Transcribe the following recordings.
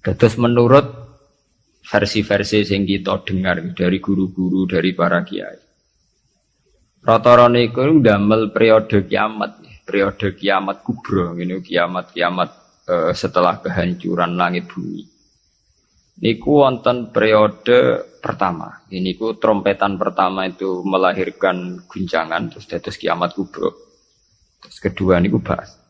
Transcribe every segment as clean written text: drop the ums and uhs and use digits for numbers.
Terus menurut versi-versi yang kita dengar dari guru-guru, dari para kiai, rata-rata niku ndamel periode kiamat kubra, ini kiamat setelah kehancuran langit bumi. Niku wonten periode pertama. Ini ku trompetan pertama itu melahirkan guncangan, terus dados kiamat kubra. Terus kedua niku bahas.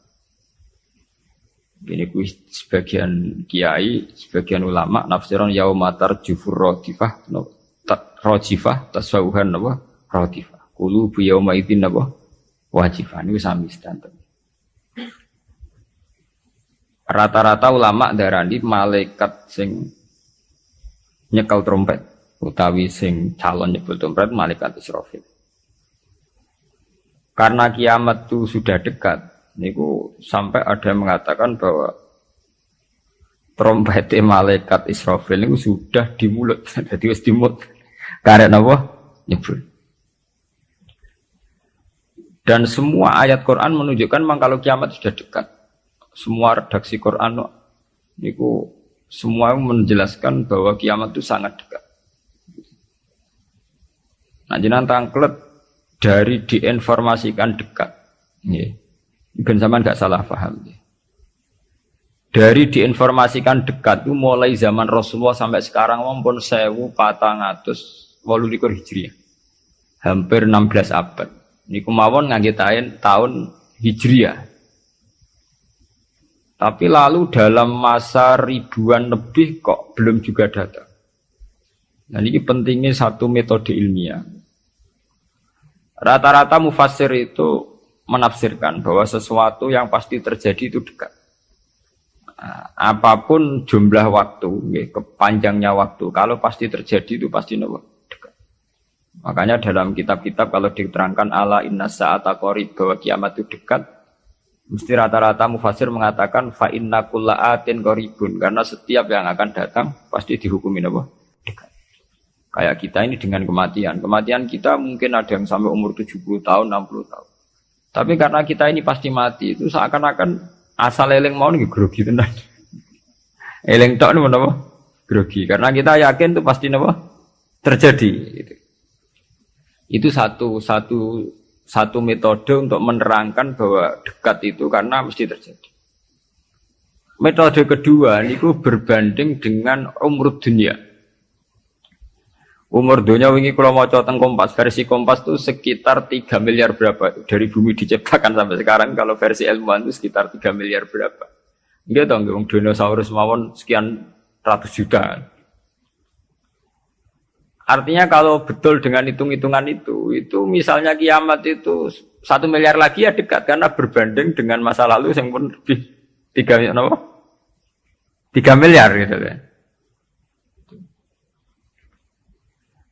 Ini ku sebagian kiai, sebagian ulama nafsiran yaumatar jufur rodifah, rojifah tasawuhan apa rodifah. Kulu bu yauma idzin apa wajifah. Ini sami standar. Rata-rata ulama darani malaikat sing nyekel trompet utawi sing calon nyebut trompet malaikat Israfil. Karena kiamat itu sudah dekat. Niku sampai ada yang mengatakan bahwa trompet malaikat Israfil itu sudah di mulut, jadi wis di mulut. Karena apa? Nyebut. Dan semua ayat Quran menunjukkan memang kalau kiamat sudah dekat. Semua redaksi Quran niku semua menjelaskan bahwa kiamat itu sangat dekat. Nah, jenengan tangklet dari diinformasikan dekat. Nggih. Ben sampean gak salah paham. Dari diinformasikan dekat itu mulai zaman Rasulullah sampai sekarang maupun 1428 Hijriah. Hampir 16 abad. Niku mawon ngangge tahun Hijriah. Tapi lalu dalam masa ribuan lebih kok belum juga datang. Nah, ini pentingnya satu metode ilmiah. Rata-rata mufassir itu menafsirkan bahwa sesuatu yang pasti terjadi itu dekat. Nah, apapun jumlah waktu, kepanjangnya waktu, kalau pasti terjadi itu pasti dekat. Makanya dalam kitab-kitab kalau diterangkan ala inna sa'ata qarib bahwa kiamat itu dekat, mesti rata-rata mufassir mengatakan fa inna kulla atin qaribun, karena setiap yang akan datang pasti dihukumi dekat. Kayak kita ini dengan kematian. Kematian kita mungkin ada yang sampai umur 70 tahun, 60 tahun. Tapi karena kita ini pasti mati, itu seakan-akan asal eling mau nih grogi tenan. Eling tok nih apa? Grogi. Karena kita yakin itu pasti terjadi. Itu satu metode untuk menerangkan bahwa dekat itu karena mesti terjadi. Metode kedua niku berbanding dengan umur dunia. Umur dunia wingi kula maca teng Kompas, versi Kompas itu sekitar 3 miliar berapa dari bumi diciptakan sampai sekarang, kalau versi ilmuwan itu sekitar 3 miliar berapa. Nggih to nggih, dinosaurus mawon sekian ratus juta. Artinya kalau betul dengan hitung-hitungan itu misalnya kiamat itu 1 miliar lagi ya dekat, karena berbanding dengan masa lalu yang pun lebih 3 miliar gitu kan.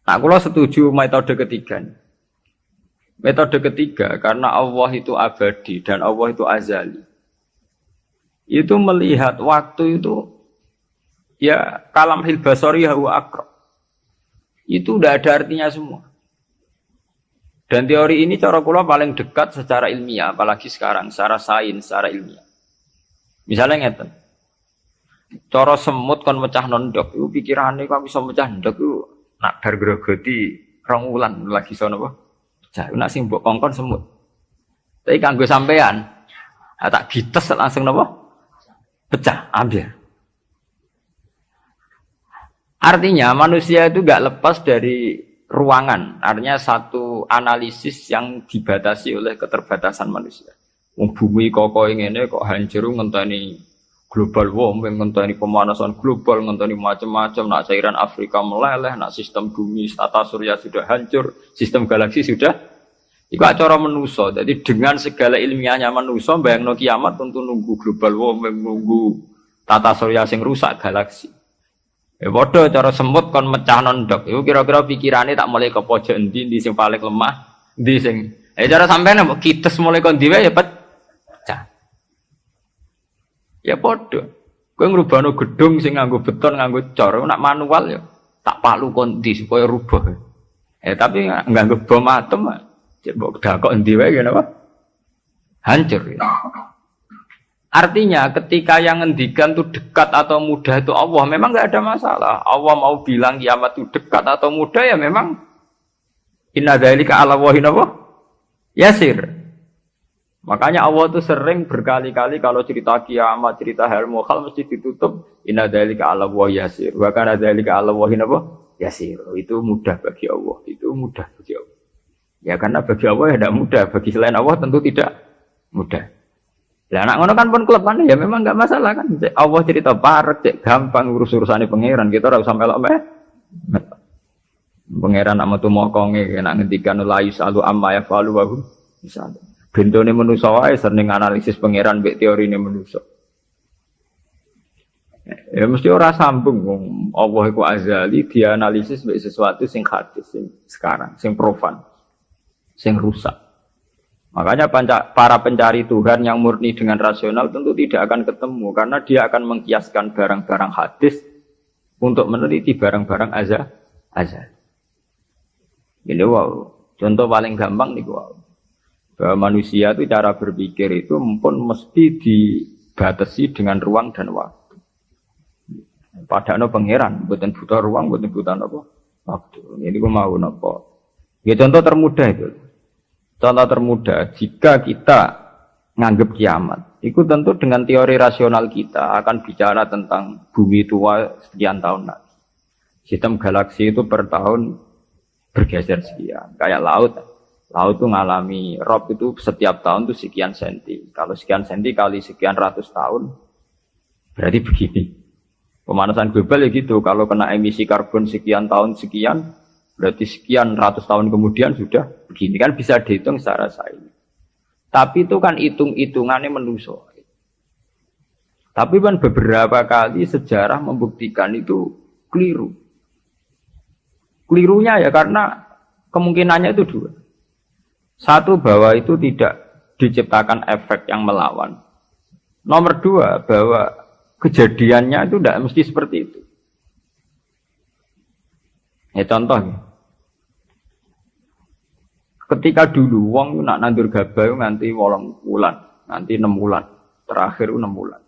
Nah, kalau setuju metode ketiga. Metode ketiga, karena Allah itu abadi dan Allah itu azali. Itu melihat waktu itu, ya kalam hil basari huwa aqrab. Itu udah ada artinya semua. Dan teori ini cara kula paling dekat secara ilmiah, apalagi sekarang, secara sains, secara ilmiah. Misalnya ngeten. Cara semut kon mecah nondok, itu pikirannya kok bisa mecah nondok itu nak bar grogoti 2 wulan lagi sono apa? Pecah. Nak sing mbok kongkon semut. Tapi kanggo sampean, tak gites langsung napa? Pecah, ambil. Artinya manusia itu enggak lepas dari ruangan. Artinya satu analisis yang dibatasi oleh keterbatasan manusia. Wong bumi kok ngene kok hancur ngenteni global warming, ngenteni pemanasan global, ngenteni macam-macam, nak cairan Afrika meleleh, nak sistem bumi tata surya sudah hancur, sistem galaksi sudah. Iku acara manusa. Jadi dengan segala ilmiahnya manusa bayangno kiamat tentu nunggu global warming, nunggu tata surya sing rusak galaksi. Padha cara semut kon mecah nondok. Iku kira-kira pikirane tak mulai ke pojok endi sing paling lemah, endi sing cara sampean kites mulai kon diwe ya pecah. Ya padha. Kowe ngrubahno gedung sing nganggo beton, nganggo cor, nak manual ya tak palu kondi supaya rubah. Tapi nganggo bom atom, cek mbok dakok endi wae ngene apa? Hancur ya. Artinya ketika yang ngendikan itu dekat atau mudah itu Allah, memang nggak ada masalah. Allah mau bilang kiamat itu dekat atau mudah ya memang inna dzalika 'ala Allahi yasir. Makanya Allah itu sering berkali-kali kalau cerita kiamat, cerita hal mukhal mesti ditutup inna dzalika 'ala Allahi yasir. Wa kana dzalika 'ala Allahi yasir. Itu mudah bagi Allah, itu mudah bagi Allah. Ya karena bagi Allah ya tidak mudah, bagi selain Allah tentu tidak mudah. Lah anak ngono kan pun klub ya memang enggak masalah kan. Allah cerita parek cek gampang urus-urusane pangeran, kita ora usah melok meh. Pangeran nak metu mokonge nek ngendikan la yusalu amma yafalu wa hum yusalu. Bentone manusa wae sering analisis pangeran mbek teorine manusa. Ya mesti ora sambung wong Allah iku azali dianalisis mbek sesuatu sing hadis sing sekarang, sing profan, sing rusak. Makanya para pencari Tuhan yang murni dengan rasional tentu tidak akan ketemu karena dia akan mengkiaskan barang-barang hadis untuk meneliti barang-barang azal. Ini wow, contoh paling gampang nih wow. Bahwa manusia itu cara berpikir itu pun mesti dibatasi dengan ruang dan waktu. Padahal pangeran, bukan butuh ruang, bukan butuh apa waktu. Ini gue mau apa? Ya contoh termudah itu. Contoh termudah, jika kita nganggap kiamat, itu tentu dengan teori rasional kita akan bicara tentang bumi tua sekian tahun lagi. Sistem galaksi itu per tahun bergeser sekian. Kayak laut itu ngalami rob itu setiap tahun itu sekian senti. Kalau sekian senti kali sekian ratus tahun, berarti begini. Pemanasan global ya gitu, kalau kena emisi karbon sekian tahun sekian, berarti sekian ratus tahun kemudian sudah begini kan bisa dihitung secara sains. Tapi itu kan hitung-hitungannya manusia. Tapi kan beberapa kali sejarah membuktikan itu keliru. Kelirunya ya karena kemungkinannya itu dua. Satu bahwa itu tidak diciptakan efek yang melawan. Nomor dua bahwa kejadiannya itu tidak mesti seperti itu. Ya contohnya. Ketika dulu wong nak nandur gabah nganti 8 bulan, nanti 6 bulan, terakhir 6 bulan.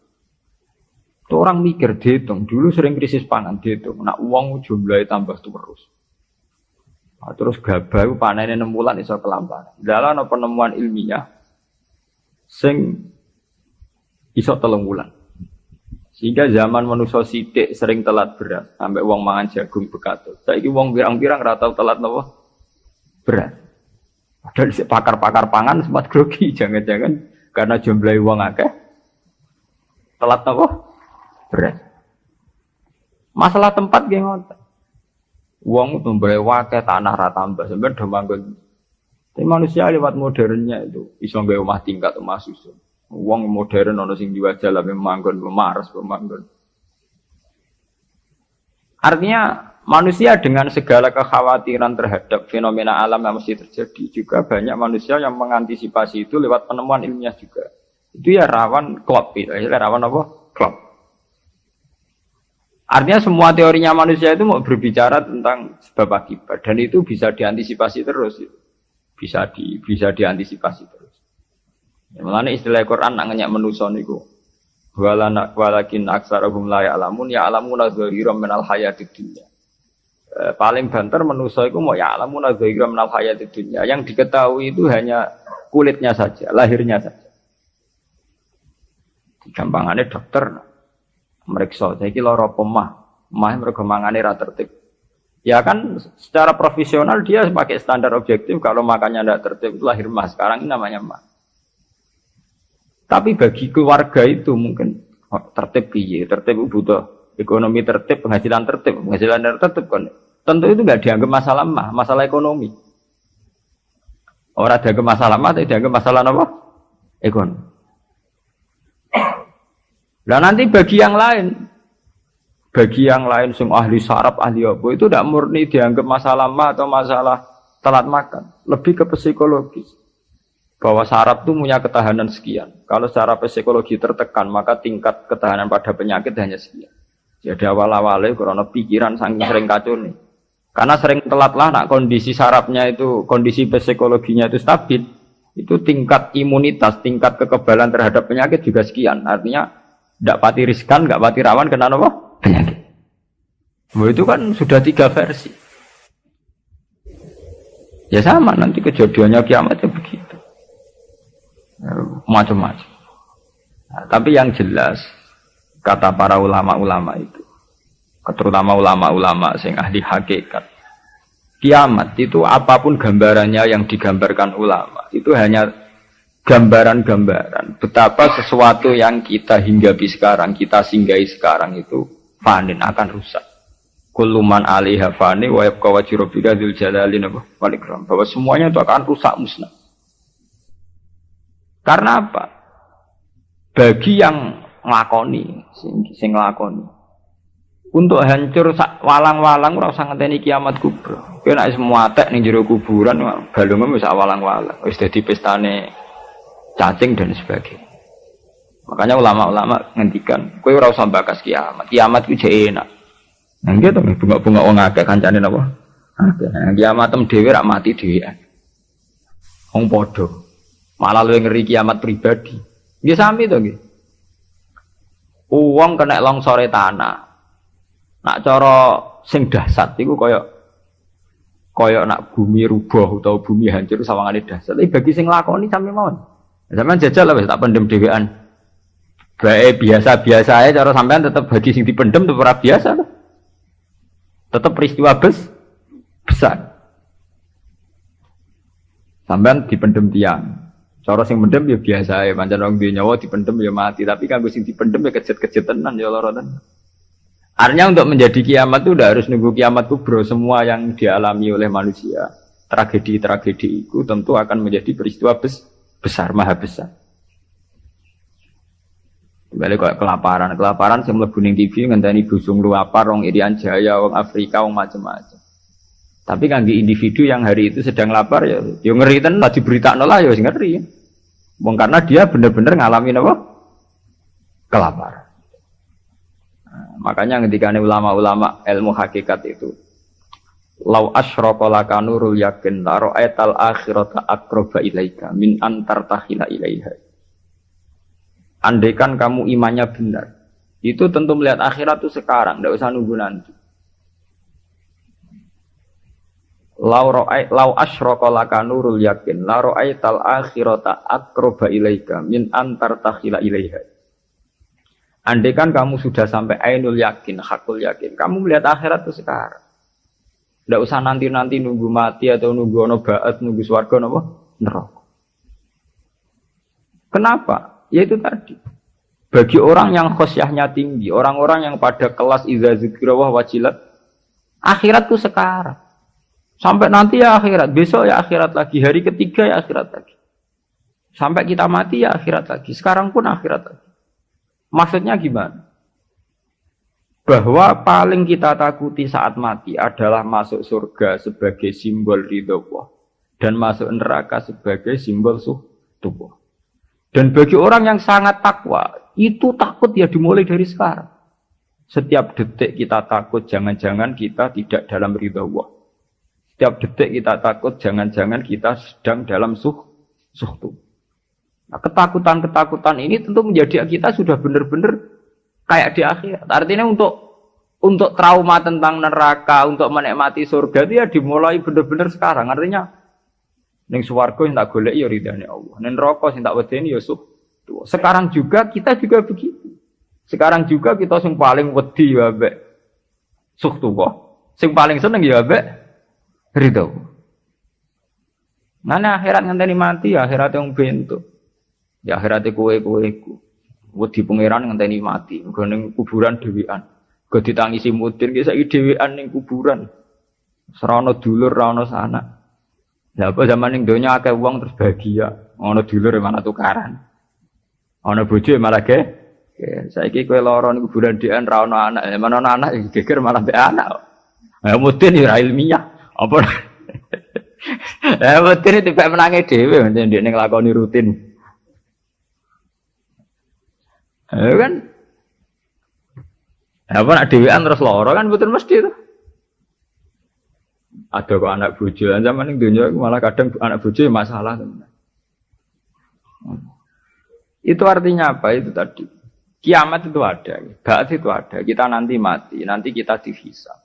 Itu orang mikir dihitung, dulu sering krisis pangan dihitung, nak wong jumlahnya tambah terus. Nah, terus gabah panennya 6 bulan iso kelamparan. Dalam penemuan ilmiah sing iso 3 bulan. Sehingga zaman manusia sithik sering telat beras, sampai wong mangan jagung bekatut. Saiki wong pirang-pirang ora tau telat napa? Beras. Padahal pakar-pakar pangan sempat grogi, jangan-jangan karena jumlah uang akeh telat apa? Berat. Masalah tempat nggih ngoten. Wong jumlah akeh tanah ra tambah sampeyan do manggon. Tapi manusia lewat modernnya itu iso nggawe omah tingkat omah susun. Wong modern ana sing diwajah lah manggon memaras pemanggon. Artinya manusia dengan segala kekhawatiran terhadap fenomena alam yang mesti terjadi juga banyak manusia yang mengantisipasi itu lewat penemuan ilmiah juga. Itu ya rawan klop itu, rawan apa? Klop. Artinya semua teorinya manusia itu mau berbicara tentang sebab akibat dan itu bisa diantisipasi terus. Bisa diantisipasi terus. Ya, makanya istilah Quran nak ngenyak manusia niku. Walakin aksarahum la ya'lamun ya'lamuna dhahiran minal hayatid dunya. Paling banter manusia itu mau ya'lamuna dhahiran minal hayatid dunya. Yang diketahui itu hanya kulitnya saja, lahirnya saja. Gampangannya dokter meriksa, saiki lara pemah mergo mangane ra tertib. Ya kan secara profesional dia pakai standar objektif kalau makannya tidak tertib itu lahir mah. Sekarang ini namanya mah. Tapi bagi keluarga itu mungkin tertib piye? Tertib butuh ekonomi tertib, penghasilan tertib kan. Tentu itu enggak dianggap masalah mah, masalah ekonomi. Orang dianggap masalah mah, tapi dianggap masalah apa? Ekonomi. Nah nanti bagi yang lain sing ahli saraf, ahli apa itu tidak murni dianggap masalah mah atau masalah telat makan, lebih ke psikologis. Bahwa saraf itu punya ketahanan sekian. Kalau secara psikologi tertekan, maka tingkat ketahanan pada penyakit hanya sekian. Jadi awal-awalnya karena pikiran saking sering kacau nih. Karena sering telat lah, nak kondisi sarafnya itu, kondisi psikologinya itu stabil. Itu tingkat imunitas, tingkat kekebalan terhadap penyakit juga sekian. Artinya tidak pati riskan, nggak pati rawan kena apa? Penyakit. Itu kan sudah 3 versi. Ya sama nanti kejadiannya kiamat ya begitu. Macam-macam. Nah, tapi yang jelas kata para ulama-ulama itu, terutama ulama-ulama sing ahli hakikat, kiamat itu apapun gambarannya yang digambarkan ulama itu hanya gambaran-gambaran betapa sesuatu yang kita hinggapi sekarang, kita singgahi sekarang itu fanin, akan rusak. Kullu man 'alaiha fani wa yabqa wajhu rabbika dzul jalali wal ikram, bahwa semuanya itu akan rusak musnah. Karena apa? Bagi yang nglakoni, sing nglakoni untuk hancur walang-walang ora usah ngenteni kiamat kubra. Kowe nek semua atek ning jero kuburan balunge wis walang-walang, wis dadi pestane cacing dan sebagainya. Makanya ulama-ulama ngendikan, kowe ora usah bakas kiamat. Kiamat ku jek enak. Nah gitu bunga-bunga wong akeh kancane napa? Akeh. Kiamat tem dhewe rak mati dhewean. Wong padha. Malah luwih ngeri kiamat pribadi. Nggih sami to nggih. Wong kena longsore tanah. Nak cara sing dahsyat iku kaya nak bumi rubuh utawa bumi hancur sawangane dahsyat. Tapi bagi sing lakoni sami mawon. Sampeyan jajal lah wis tak pendem dhewean. Bae biasa-biasa ae cara sampean tetep bagi sing dipendem tetep ora biasa lho. Tetep peristiwa besar. Sampean dipendem tiang. Cara sing mendem ya biasa ae, pancen wong duwe nyawa dipendem ya mati, tapi kanggo sing dipendem ya kejet-kejet tenan ya lara tenan. Artinya untuk menjadi kiamat itu udah harus nunggu kiamat kubro. Semua yang dialami oleh manusia, tragedi-tragedi itu tentu akan menjadi peristiwa besar, maha besar. Balik kayak kelaparan yang mlebu ning TV ngenteni busung luapar, wong Irian Jaya, wong Afrika, wong macam-macam. Tapi kangge individu yang hari itu sedang lapar ya ngeri tenan lah diberitakno lah ya wis ngeri. Wong karena dia benar-benar ngalamin apa? Kelaparan. Nah, makanya ketika ulama-ulama ilmu hakikat itu lau asyraqa laka nurul yakin la ra'aital akhirata aqraba ilaika min antar tahila ilaiha. Andaikan kamu imannya benar, itu tentu melihat akhirat itu sekarang, tidak usah nunggu nanti. Lau asyraqa laka nurul yakin la ra'aital akhirata aqraba ilaika min antar tahila ilaiha. Andaikan kamu sudah sampai ainul yakin, hakul yakin, kamu melihat akhirat itu sekarang. Tidak usah nanti-nanti nunggu mati atau nunggu ono ba'at, nunggu swarga napa neraka. Kenapa? Ya itu tadi. Bagi orang yang khosyahnya tinggi, orang-orang yang pada kelas idza dzikra wa wajilat, akhirat itu sekarang. Sampai nanti ya akhirat, besok ya akhirat lagi, hari ketiga ya akhirat lagi. Sampai kita mati ya akhirat lagi, sekarang pun akhirat lagi. Maksudnya gimana? Bahwa paling kita takuti saat mati adalah masuk surga sebagai simbol ridho Allah dan masuk neraka sebagai simbol suhtuh. Dan bagi orang yang sangat takwa, itu takut ya dimulai dari sekarang. Setiap detik kita takut jangan-jangan kita tidak dalam ridho Allah. Setiap detik kita takut jangan-jangan kita sedang dalam suhtuh. Nah, ketakutan-ketakutan ini tentu menjadi kita sudah benar-benar kayak di akhirat. Artinya untuk trauma tentang neraka, untuk menikmati surga itu ya dimulai benar-benar sekarang. Artinya ning swarga sing tak golek ya ridane Allah. Ning neraka sing tak wedeni ya suhtuh. Sekarang juga kita juga begitu. Sekarang juga kita sing paling wedi ya mbek suhtuh. Sing paling seneng ya mbek ridho. Nana akhirat ngenteni mati ya akhirat yang bentuk. Ya akhirate kowe-kowe iku wedi pangeran ngenteni mati, nggo ning kuburan dhewean. Go ditangisi mudin ki saiki dhewean ning kuburan. Ora ana dulur, ora ana sanak. Lah apa zaman ning donya akeh wong terus bahagia, ana dulur malah tukaran. Ana bojo malah ge. Saiki kowe lara ning kuburan dhewean ra ana anak, mana ana anak geger malah mbek anak. Ya mudin ya ilmiah. Apa? Mudin itu bae menange dhewe nek nglakoni rutin. Kan apa nak dewean terus lara kan betul mesti itu. Ada kok anak bojo zaman ning donya malah kadang anak bojo masalah tenan. Itu artinya apa? Itu tadi. Kiamat itu ada, ba'ats itu ada. Kita nanti mati, nanti kita dihisab.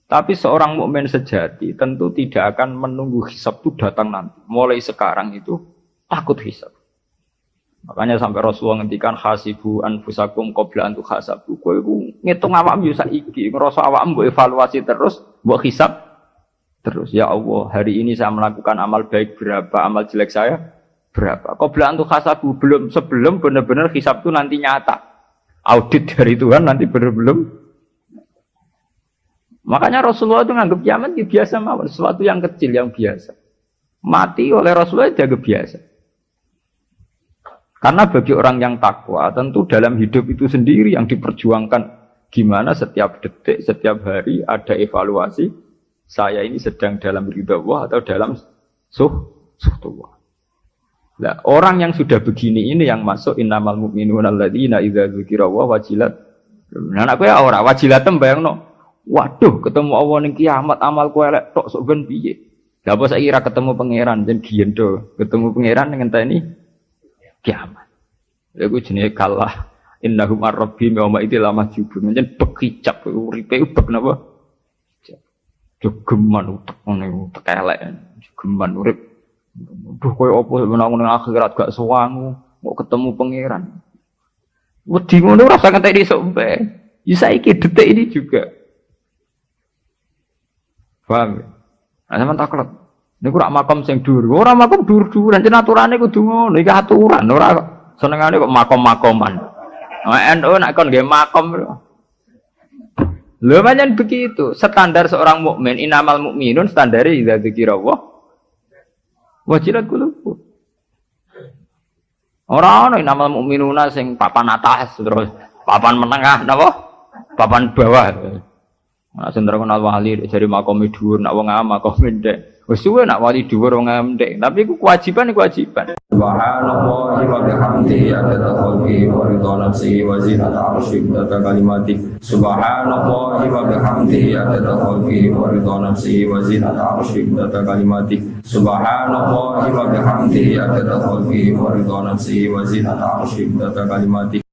Tapi seorang mukmin sejati tentu tidak akan menunggu hisab itu datang nanti. Mulai sekarang itu takut hisab. Makanya sampai Rasulullah ngendikan hasibu anfusakum qabla an tuhasabu. Kowe iku ngitung awakmu yo saiki, ngrasa awakmu mbok evaluasi terus, mbok hisab terus. Ya Allah, hari ini saya melakukan amal baik berapa, amal jelek saya berapa. Qabla an tuhasabu, sebelum benar-benar hisab itu nanti nyata. Audit dari Tuhan nanti belum. Makanya Rasulullah itu nganggap kiamat itu biasa mawon, sesuatu yang kecil yang biasa. Mati oleh Rasulullah dianggap biasa. Karena bagi orang yang takwa, tentu dalam hidup itu sendiri yang diperjuangkan. Gimana setiap detik, setiap hari ada evaluasi. Saya ini sedang dalam ridha Allah atau dalam suhtullah. Nah, orang yang sudah begini ini yang masuk innamal mu'minuna alladzina idza dzukira wa wajilat. Nah, aku ya ora wajilatem bayangno. Waduh, ketemu Allah ning kiamat amalku elek tok sok ben piye. Lah apa saiki ra ketemu pangeran jen giendo. Ketemu pangeran ngenteni kiamat. Iku jenenge kalah innahum ar-rabbihim yawma idzil lamajubun. Jen bekicap uripe ubek napa? Jogeman utek ngene utek elek. Jogeman urip. Duh koyo apa menang ning akhirat gak sewangu, mau ketemu pangeran. Wedi ngono ora usah ngentek esuk mpe. Ya saiki detik ini juga. Paham? Nah, sampean taklek. Niku rak makom sing dhuwur. Ora makom dhuwur-dhuwuran, jen aturane kudu ngono. Iki aturan, ora senengane kok makom-makoman. NU nek kon nggih makom. Lho pancen begitu. Standar seorang mukmin, innamal mukminun standare idza dzikirallah wajilat qulubuhum. Ora ana innamal mukminuna sing papan atas terus papan menengah napa? Papan bawah. Nah, sing terkenal wali dari makom dhuwur, nak wong am makom ndek. Wis suwe nak wali dhuwur wong am ndek, tapi iku kewajiban. Subhanallah wa bihamdihi adada khalqihi wa ridha nafsihi wa zinata 'arsyihi wa kalimatihi. Subhanallah wa bihamdihi adada khalqihi wa ridha nafsihi wa zinata 'arsyihi wa kalimatihi. Subhanallah wa bihamdihi adada khalqihi wa ridha nafsihi wa zinata 'arsyihi wa kalimatihi.